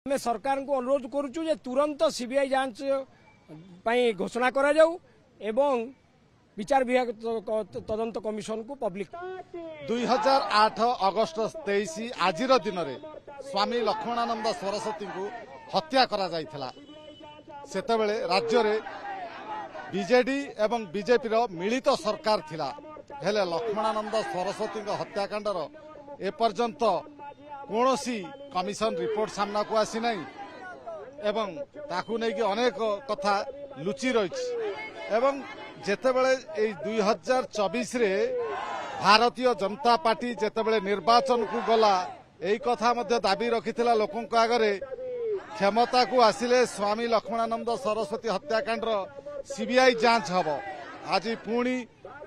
आम सरकार को अनुरोध करुचु जे तुरंत सीबीआई जांच पाई घोषणा करा जाऊ एवं विचार विभाग तदंत कमिशन को पब्लिक 2008 अगस्ट 23 आज दिन में स्वामी लक्ष्मणानंद सरस्वती को हत्या करा जाइथिला। सेतेबेले राज्य रे बीजेडी एवं बीजेपी रो मिलित सरकार थिला। हेले लक्ष्मणानंद सरस्वती हत्याकांडर एपर्यंत कौनसी कमिशन रिपोर्ट सामना को आसी नहीं एवं ताकू नहीं कि अनेक कथा लुचि रही एवं जेतेबेले 2024 रे भारतीय जनता पार्टी जेतेबेले निर्वाचन को गला यही कथा मध्य दाबी रखिथिला लोकों आगरे क्षमता को आसिले स्वामी लक्ष्मणानंद सरस्वती हत्याकांड सीबीआई जांच हब। आज पुणी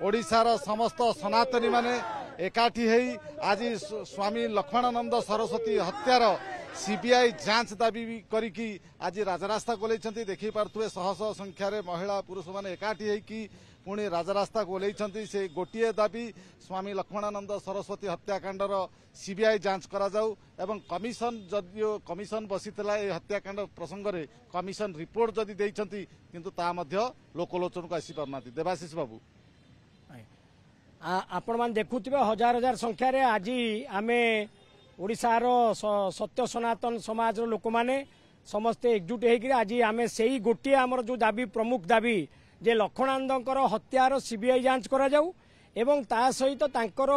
ओडिशार समस्त सनातनी माने एकाठी है आज स्वामी लक्ष्मणानंद सरस्वती हत्यार सीबीआई जांच दाबी करिकी आज राजरास्ता को ओल्लैछंती। देखि पारुथुबे शह शह संख्यार महिला पुरुष माने एकाठी है कि पुणी राजरास्ता को ओल्लैछंती। से गोटिए दाबी स्वामी लक्ष्मणानंद सरस्वती हत्याकांडर सीबीआई जांच करा जाऊ एवं कमिशन जदियो कमिशन बसीथिला ए हत्याकांड प्रसंग रे कमिशन रिपोर्ट जदि देइछंती किंतु ता मध्य लोकलोचन को आसी पारनाती। देवाशीष बाबू आपण मान देखुथिबे हजार हजार संख्या रे आज आमे ओडिशार सत्य सनातन समाज लोक माने समस्ते एकजुट होकर आज आमे सेही गोटिए आमर जो दाबी प्रमुख दाबी जे लक्ष्मणानंदकर हत्यार सीबीआई जांच करा जाऊ एवं ता सहित तांकर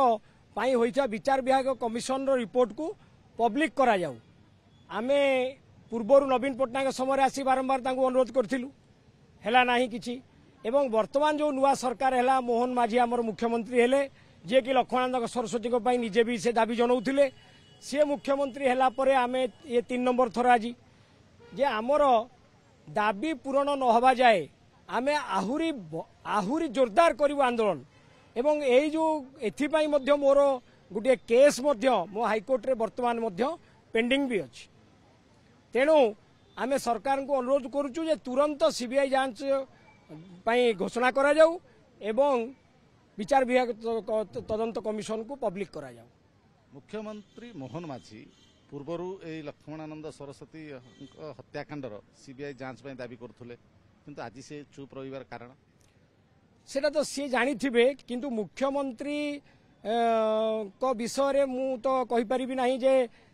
पाई होइथा विचार विभाग कमिशन रिपोर्ट को पब्लिक करा जाऊ। आमे पूर्वर नवीन पट्टनायक समय आसी बारंबार तांको अनुरोध करथिलु हेला नाही किछि एवं वर्तमान जो नुआ सरकार है मोहन माझी आमर मुख्यमंत्री हेले जे कि लक्ष्मणानंद सरस्वती को पाई निजे भी से दाबी जनौथिले सी मुख्यमंत्री हैला परे आमे ये 3 नंबर थर आज जे आमर दाबी पूरण न हवा जाए आमे आहुरी जोरदार करिवु आंदोलन एवं एई जो एथिपाई मध्य मोर गुटे केस मध्य मो हाईकोर्ट रे वर्तमान मध्य पेंडिंग भी अछि। तेणु आमे सरकार को अनुरोध करुचु जे तुरंत सीबीआई जांच पाई घोषणा करा जाऊ एवं विचार विभाग तदंत कमिशन को पब्लिक करा जाऊ। मुख्यमंत्री मोहन माझी पूर्वरु ए लक्ष्मणानंद सरस्वती हत्याकांडर सीबीआई जांच पाई दाबी करथुले किंतु आज से चुप रहिबार कारण सेटा तो सी जानी थिबे किंतु मुख्यमंत्री को विषय रे मु तो कहि परिबि नाही जे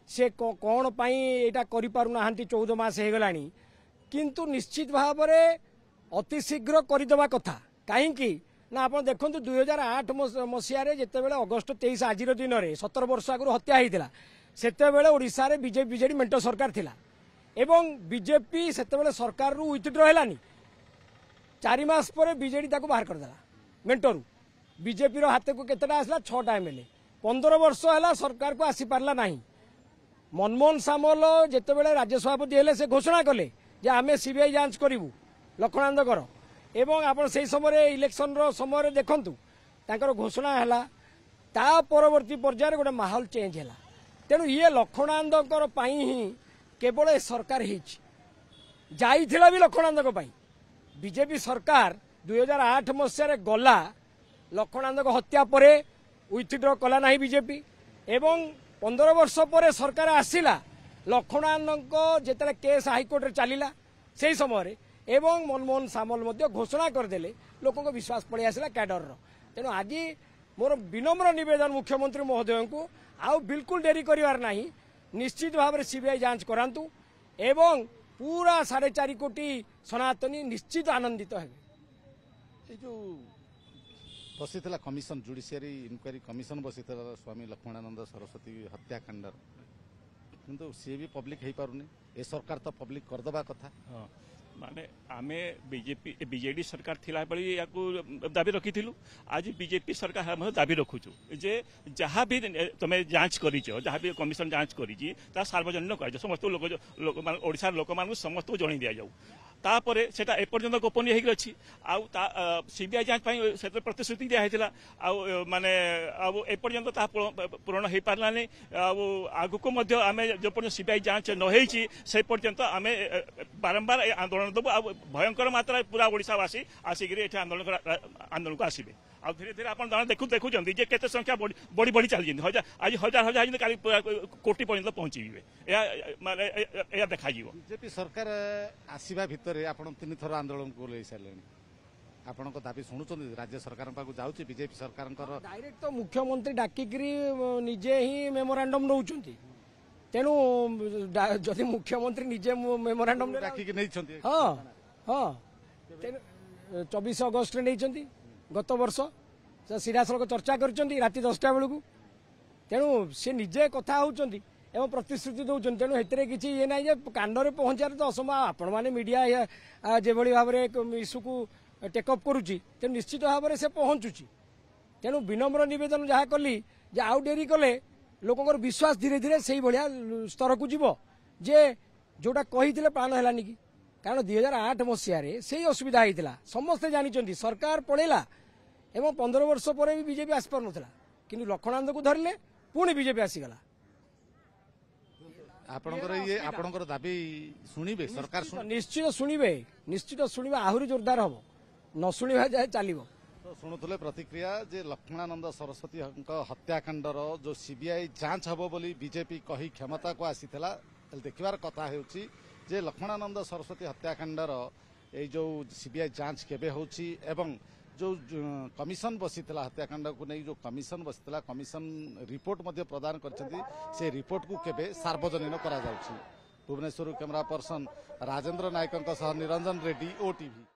से कोन पाई एटा करि पारु नाहंती 14 मास हे गलानी किंतु निश्चित भाव रे अति शीघ्र करदेवा कथा कहीं ना आप देखो 2008 मसीह जितेबाला अगस्ट 23 आज दिन में 17 वर्ष आगु हत्या होता से ओडिशा रे बीजेपी बीजेडी मेंट सरकार थिला एवं बीजेपी से सरकार रु विथड्र हैलानी 4 मास पर बीजेडी ताको बाहर करदेला मेंटरू बीजेपी रो हाथ को केतेटा आसला 6टा एमएलए 15 वर्ष है सरकार को आसी पारला नहीं। मनमोहन सामल जितेबाला राज्य सभापति हेले से घोषणा कले जे आमे सीबीआई जांच करिवु लक्ष्मणानंदकर एवं आपण से समय इलेक्शन रो समय देखंतु तांकर घोषणा हैला ता परवर्ती पर्यायर गोटे माहौल चेंज हैला। तेणु ये लक्ष्मणानंदकर पाई ही केवल सरकार हिच जाइथिला भी लक्ष्मणानंदक पाई बीजेपी सरकार 2008 मसीह गला लक्ष्मणानंदक हत्या परे विथड्र कला नाही बीजेपी एवं 15 वर्ष पर सरकार आसिला लक्ष्मणानंदक जेतले केस हाईकोर्ट रे चलिला सेही समय एवं मनमोहन सामल मध्य घोषणा करदेले लोकों को विश्वास पड़े आसला कैडर तेणु आज मोर विनम्र निवेदन मुख्यमंत्री महोदय को आउ बिल्कुल डेरी करिवार नाही निश्चित भाव में सीबीआई जांच करांतु एवं पूरा 4.5 कोटी सनातनी निश्चित आनंदित हेबे। जो बसीथिला कमिशन जुडिशियरी इनक्वारी कमिशन बसीथिला स्वामी लक्ष्मणानंद सरस्वती हत्याकांड किंतु सी भी पब्लिक हो पारुनी ए सरकार तो पब्लिक करदबा कथा माने आमे बीजेपी बीजेडी सरकार थिला बली याकू दाबी रखिथिलु आज बीजेपी सरकार हम दाबी रखुछु जे जहाँ भी तमे जांच करिछो जहाँ भी कमिशन जांच करिछि ता सार्वजनिक कर समस्त लोक ओडिसा लोक मान समस्त जणी दिया जाऊ तापरे सेटा एपर्यंत गोपनीय होगी अच्छी सीबीआई जांच से प्रतिश्रुति दिखाई माने एपर्यंत पूरण हो पारा नहीं आग को आम जो पर्यटन सीबीआई जांच नही से पर्यंत आम बारंबार आंदोलन देवु भयंकर मात्रा पूरा ओडिशावासी आसिक आंदोलन को आसबे आ धीरे धीरे आप देखुं जे केते संख्या बढ़ी बढ़ी चली आज हजार हजार काली कोटी पर्यंत पहुंची या देखा बीजेपी सरकार आसवा भितर आप 3 थर आंदोलन को ले सारे आपण दाबी शुणुं राज्य सरकार पाक जाऊँगी बीजेपी सरकार डायरेक्ट तो मुख्यमंत्री डाकिकी निजे ही मेमोरांडम नौ तेणु जदि मुख्यमंत्री निजे मेमोरांडम डाकिकी नहीं हाँ हाँ 24 अगस्ट नहीं गत वर्ष सीधा सड़क चर्चा कर राति 10टा बेलू तेणु सी निजे कथा होती एवं प्रतिश्रुति दौरान तेणु से किसी ये ना कांडरे पहुंचार तो असंभव आपण मैंने मीडिया जो भाव में इश्यू को टेकअप करुच्ची तेणु निश्चित भाव में से पहुंचुची तेणु विनम्र नवेदन जहाँ कली आउ डेरी कले लोकंर विश्वास धीरे धीरे से भाया स्तर को जीव जे जोटा कही प्राण है कि कारण 2008 मसीह से असुविधा होता समस्ते जानते सरकार पड़ेगा एवं 15 वर्ष पर भी बीजेपी आसपार नाला कि लक्ष्मणानंद को धरले पुणी बीजेपी आसीगला आपणकर दाबी शुणिबे सरकार निश्चित शुणिबे आहुरी जोरदार हम न शुणा जाए चलो तो शुणुले प्रतिक्रिया जे लक्ष्मणानंद सरस्वती हत्याकांडर जो सीबीआई जांच हम बोली बीजेपी कही क्षमता को आसीथिला देखिबार कथा हेउची जे लक्ष्मणानंद सरस्वती हत्याकांडर ए जो सीबीआई जांच केबे होची एवं जो कमिशन बसीथिला हत्याकांड को नहीं जो कमिशन बसीथिला कमिशन रिपोर्ट मध्य प्रदान करछथि से रिपोर्ट को केबे सार्वजनिक करा जाउची भुवनेश्वर कैमरा पर्सन राजेंद्र नायकंक सह निरंजन रेड्डी ओटीवी।